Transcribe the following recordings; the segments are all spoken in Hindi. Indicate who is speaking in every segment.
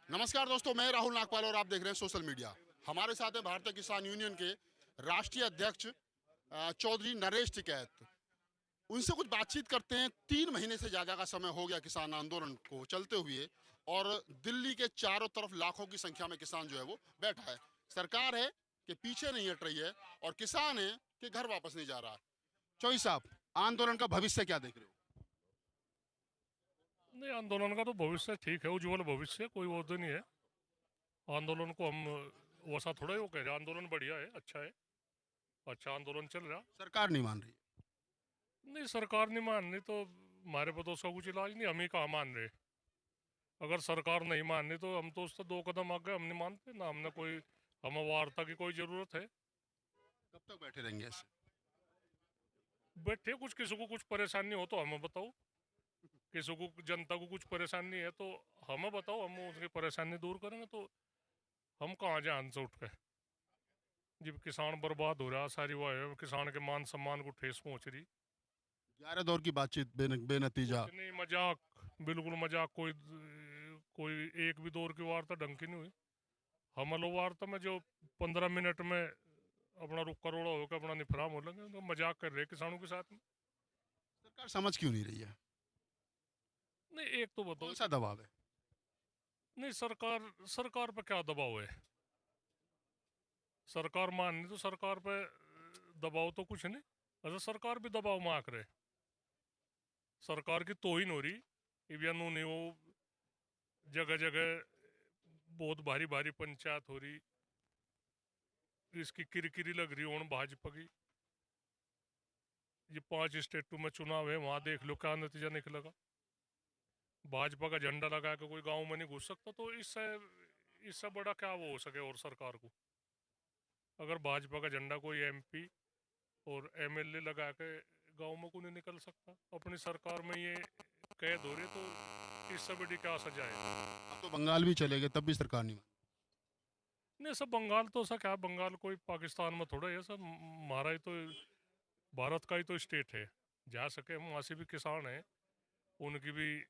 Speaker 1: नमस्कार दोस्तों, मैं राहुल नागपाल और आप देख रहे हैं सोशल मीडिया। हमारे साथ है भारतीय किसान यूनियन के राष्ट्रीय अध्यक्ष चौधरी नरेश टिकैत। उनसे कुछ बातचीत करते हैं। 3 महीने से ज़्यादा का समय हो गया किसान आंदोलन को चलते हुए, और दिल्ली के चारों तरफ लाखों की संख्या में किसान जो है वो बैठा है। सरकार है कि पीछे नहीं हट रही है, और किसान है कि घर वापस नहीं जा रहा। चौधरी साहब, आंदोलन का भविष्य क्या देख रहे हो?
Speaker 2: नहीं, आंदोलन का तो भविष्य ठीक है, उज्जवल भविष्य, कोई वो तो नहीं है। आंदोलन को हम वैसा थोड़ा ही वो कह रहे हैं। आंदोलन बढ़िया है, अच्छा है, अच्छा आंदोलन चल रहा।
Speaker 1: सरकार नहीं मान रही है।
Speaker 2: नहीं, सरकार नहीं मान रही तो हमारे पे तो उसका कुछ इलाज नहीं, हम ही कहाँ मान रहे। अगर सरकार नहीं मान रही तो हम तो उससे 2 कदम आगे, हम नहीं मानते ना, हमने कोई, हमें वार्ता की कोई जरूरत है।
Speaker 1: कब तक बैठे रहेंगे ऐसे?
Speaker 2: बैठे, कुछ किसी को कुछ परेशानी हो तो हमें बताओ, किसी को जनता को कुछ परेशानी है तो हमें बताओ, हम उसकी परेशानी दूर करेंगे। तो हम कहाँ जाए से उठ के, जब किसान बर्बाद हो रहा, सारी वो है, किसान के मान सम्मान को ठेस पहुंच रही।
Speaker 1: 11 दौर की बातचीत बेनतीजा।
Speaker 2: कुछ नहीं, मजाक, बिल्कुल मजाक। कोई कोई एक भी दौर की वार्ता ढंग की नहीं हुई। हम लोग वार्ता में जो 15 मिनट में अपना रुख करोड़ा होकर अपना निफराम हो लेंगे, तो मजाक कर रहे हैं किसानों के साथ में।
Speaker 1: सरकार समझ क्यों नहीं रही है?
Speaker 2: नहीं, एक तो
Speaker 1: कौन
Speaker 2: बताओ।
Speaker 1: सा दबाव है?
Speaker 2: नहीं, सरकार सरकार पे क्या दबाव है? सरकार मान नहीं तो सरकार पे दबाव तो कुछ नहीं। अच्छा, सरकार भी दबाव मांग रहे, सरकार की तोहिन हो रही। इवियन नहीं वो, जगह जगह बहुत भारी भारी पंचायत हो रही, इसकी किरकिरी लग रही हूँ भाजपा की। ये 5 स्टेटों में चुनाव है, वहां देख लो क्या नतीजा निकलेगा। भाजपा का झंडा लगा के कोई गांव में नहीं घुस सकता, तो इससे इससे बड़ा क्या वो हो सके और सरकार को। अगर भाजपा का झंडा कोई एमपी और एमएलए लगा के गांव में को नहीं निकल सकता, अपनी सरकार में ये कैद हो रही, तो इससे बड़ी क्या सजा है।
Speaker 1: अब तो बंगाल भी चले गए, तब भी सरकार नहीं मानी।
Speaker 2: नहीं, सब बंगाल तो ऐसा क्या, बंगाल कोई पाकिस्तान में थोड़ा है, सब हमारा ही तो, भारत का ही तो स्टेट है। जा सके हम वहाँ से भी किसान हैं, उनकी भी।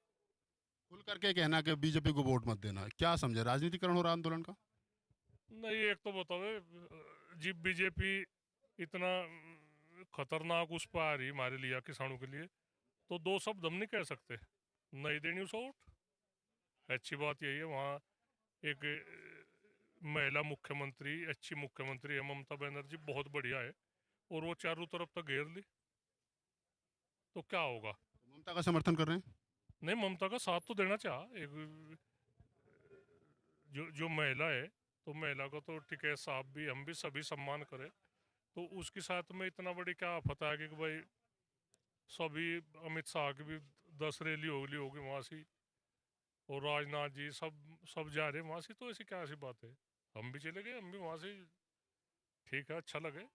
Speaker 1: खुल करके कहना कि बीजेपी को वोट मत देना, क्या समझे राजनीतिकरण हो रहा आंदोलन का?
Speaker 2: नहीं, एक तो बताओ, जी बीजेपी इतना खतरनाक उस पर आ रही हमारे लिए, किसानों के लिए, तो दो शब्द हम नहीं कह सकते, नहीं देनी उसे वोट। अच्छी बात यही है, वहाँ एक महिला मुख्यमंत्री, अच्छी मुख्यमंत्री है ममता बनर्जी, बहुत बढ़िया है, और वो चारों तरफ तक घेर ली, तो क्या होगा।
Speaker 1: तो ममता का समर्थन कर रहे हैं।
Speaker 2: नहीं, ममता का साथ तो देना चाह एक, जो जो महिला है, तो महिला को तो टिकैत साहब भी, हम भी सभी सम्मान करें। तो उसके साथ में इतना बड़ी क्या आफत है कि भाई सभी, अमित शाह की भी 10 रैली होगी होगी वहां से, और राजनाथ जी सब सब जा रहे हैं वहां से, तो ऐसी क्या ऐसी बात है। हम भी चले गए, हम भी वहां से, ठीक है, अच्छा लगे।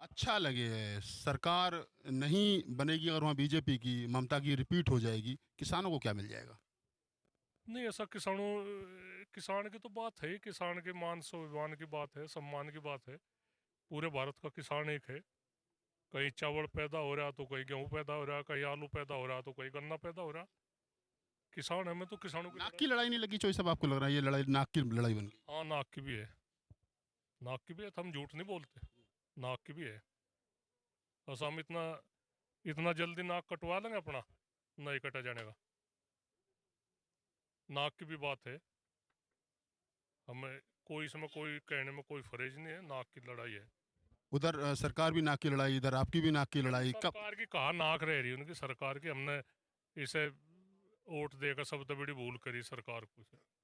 Speaker 1: अच्छा लगे। सरकार नहीं बनेगी अगर वहाँ बीजेपी की, ममता की रिपीट हो जाएगी, किसानों को क्या मिल जाएगा?
Speaker 2: नहीं, ऐसा किसानों, किसान की तो बात है ही, किसान के मान स्वाभिमान की बात है, सम्मान की बात है। पूरे भारत का किसान एक है। कहीं चावल पैदा हो रहा तो कहीं गेहूं पैदा हो रहा, कहीं आलू पैदा हो रहा तो कहीं गन्ना पैदा हो रहा। किसान हमें तो किसानों की
Speaker 1: नाक
Speaker 2: लड़ाई।
Speaker 1: की लड़ाई नहीं लगी चौधरी साहब? आपको लग रहा है ये लड़ाई नाक की लड़ाई बन गई?
Speaker 2: हाँ, नाक की भी है, नाक की भी है, तो हम झूठ नहीं बोलते, नाक की भी है। बस हम इतना इतना जल्दी नाक कटवा लेंगे अपना, नहीं कटा जाने का। नाक की भी बात है, हमें कोई इसमें कोई कहने में कोई फर्ज नहीं है, नाक की लड़ाई है।
Speaker 1: उधर सरकार भी नाक की लड़ाई, इधर आपकी भी नाक की
Speaker 2: नहीं,
Speaker 1: लड़ाई, कब?
Speaker 2: सरकार की कहाँ नाक रह रही है उनकी, सरकार की हमने इसे वोट देकर सबसे बड़ी भूल करी सरकार को,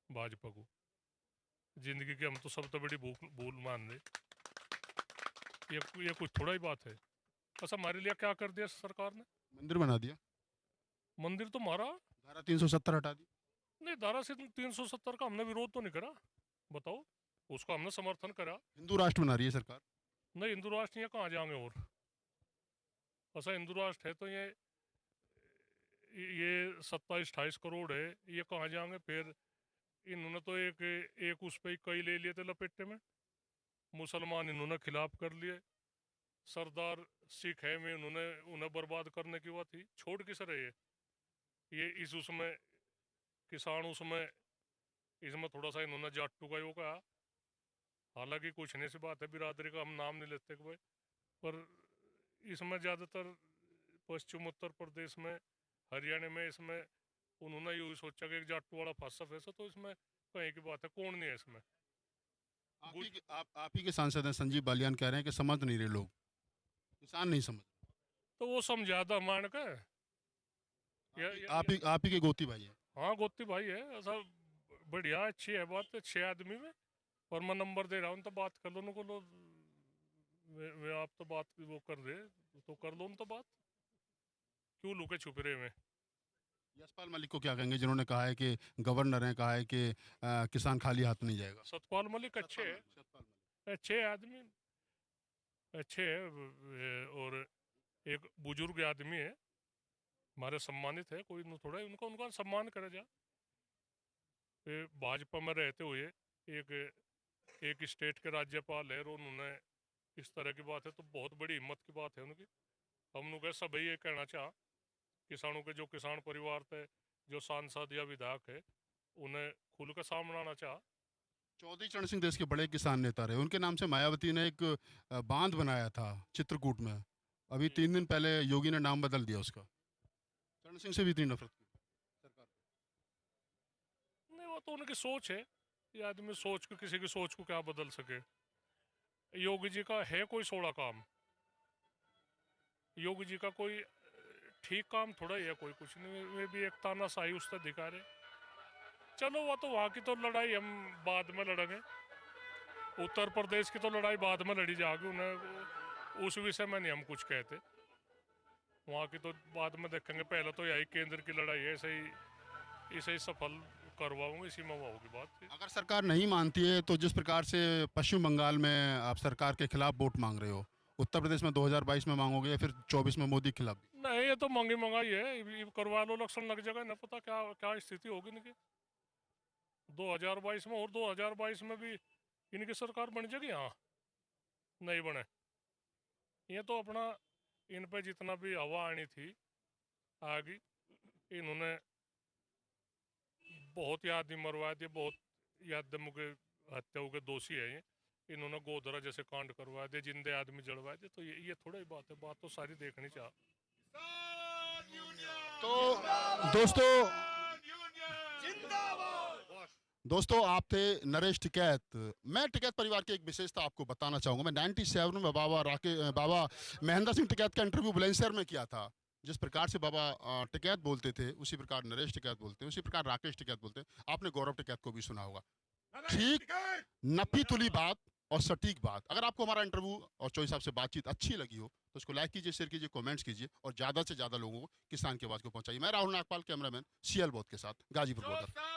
Speaker 2: भाजपा को, जिंदगी की हम तो सबसे बड़ी भूल भूल मान रहे। ये कुछ थोड़ा ही बात है। बस हमारे लिए क्या कर दिया सरकार ने?
Speaker 1: मंदिर बना दिया।
Speaker 2: मंदिर तो मारा।
Speaker 1: धारा 370 हटा दी।
Speaker 2: नहीं, धारा से 370 का हमने विरोध तो नहीं करा, बताओ, उसका हमने समर्थन करा।
Speaker 1: हिंदू राष्ट्र बना रही है सरकार।
Speaker 2: नहीं, हिंदू राष्ट्र ये कहाँ जाएंगे, और ऐसा हिंदू राष्ट्र है तो ये 27-28 करोड़ है, ये कहाँ जाएंगे फिर। इन्होंने तो एक एक उस पे कई ले लिए थे लपेटे में, मुसलमान इन्होंने खिलाफ कर लिए, सरदार सिख है में उन्होंने, उन्हें बर्बाद करने की बात थी, छोड़ किस रहे ये इस उसमें, किसान उसमें इसमें थोड़ा सा इन्होंने जाटू का वो कहा। हालांकि कुछ नहीं सी बात है, बिरादरी का हम नाम नहीं लेते कि भाई, पर इसमें ज़्यादातर पश्चिम उत्तर प्रदेश में, हरियाणा में, इसमें उन्होंने यही सोचा कि एक जाटू वाला फंसा फैसा, तो इसमें कहीं की बात है, कौन नहीं है इसमें।
Speaker 1: आप ही के सांसद हैं संजीव बालियान, कह रहे हैं कि समझ नहीं रहे लोग, किसान नहीं समझ।
Speaker 2: तो वो समझा था मान के
Speaker 1: आप ही के गोती भाई है।
Speaker 2: हाँ गोती भाई है, ऐसा बढ़िया अच्छी है बात, 6 आदमी में। और मैं नंबर दे रहा हूँ, तो बात कर लो उनको, लो वे आप तो बात वो कर दे, तो कर लो तो बात, क्यों लुके छुपे रहे में।
Speaker 1: यशपाल मलिक को क्या कहेंगे, जिन्होंने कहा है कि गवर्नर हैं, कहा है कि किसान खाली हाथ नहीं जाएगा।
Speaker 2: सतपाल मलिक अच्छे है, अच्छे आदमी, अच्छे है, और एक बुजुर्ग आदमी है, हमारे सम्मानित है, कोई थोड़ा उनका उनका सम्मान करे जा। भाजपा में रहते हुए एक स्टेट के राज्यपाल है, और उन्होंने इस तरह की बात है, तो बहुत बड़ी हिम्मत की बात है उनकी। हम लोग सब ये कहना चाह, किसानों के जो किसान परिवार थे, जो सांसद या विधायक है, उन्हें खुल कर सामने आना चाह।
Speaker 1: चौधरी चरण सिंह देश के बड़े किसान नेता रहे, उनके नाम से मायावती ने एक बांध बनाया था चित्रकूट में। अभी 3 दिन पहले योगी ने नाम बदल दिया उसका। चरण सिंह से भी इतनी नफरत की सरकार।
Speaker 2: नहीं, वो तो उनकी सोच है, ये आदमी सोच को, किसी की सोच को क्या बदल सके। योगी जी का है कोई 16 काम, योगी जी का कोई ठीक काम थोड़ा ही है, कोई कुछ नहीं, वे भी एक तानाशाही उससे दिखा रहे। चलो वो तो वहाँ की तो लड़ाई हम बाद में लड़ेंगे, उत्तर प्रदेश की तो लड़ाई बाद में लड़ी जाएगी, उन्हें उस विषय में नहीं हम कुछ कहते, वहाँ की तो बाद में देखेंगे। पहले तो यही केंद्र की लड़ाई है, इसे ही सफल करवाऊंगा, इसी में होगी बात।
Speaker 1: अगर सरकार नहीं मानती है तो जिस प्रकार से पश्चिम बंगाल में आप सरकार के खिलाफ वोट मांग रहे हो, उत्तर प्रदेश में 2022 में मांगोगे या फिर 24 में मोदी के खिलाफ?
Speaker 2: नहीं, ये तो महंगी महंगाई है, ये करवा लो, इलेक्शन लग जाएगा ना, पता क्या क्या स्थिति होगी इनकी 2022 में। और 2022 में भी इनकी सरकार बन जाएगी? हाँ, नहीं बने। ये तो अपना इन पे जितना भी हवा आनी थी आगे, इन्होंने बहुत ही आदमी मरवा दिए, बहुत यादमों के हत्याओं के दोषी है ये। इन्होंने गोधरा जैसे कांड करवा दिए, जिंदे आदमी जलवा दिए, तो ये थोड़ा ही बात है, बात तो सारी देखनी चाहिए।
Speaker 1: तो दोस्तों आप थे नरेश टिकैत। मैं टिकैत परिवार की एक विशेषता आपको बताना चाहूँगा। मैं 97 में बाबा महेंद्र सिंह टिकैत का इंटरव्यू बुलंदशहर में किया था। जिस प्रकार से बाबा टिकैत बोलते थे, उसी प्रकार नरेश टिकैत बोलते हैं, उसी प्रकार राकेश टिकैत बोलते हैं। आपने गौरव टिकैत को भी सुना होगा। ठीक, नपी तुली बात और सटीक बात। अगर आपको हमारा इंटरव्यू और चौधरी साहब से बातचीत अच्छी लगी हो तो उसको लाइक कीजिए, शेयर कीजिए, कमेंट्स कीजिए, और ज़्यादा से ज़्यादा लोगों को किसान की आवाज़ को पहुंचाइए। मैं राहुल नागपाल, कैमरामैन CL बोध के साथ, गाजीपुर बॉर्डर।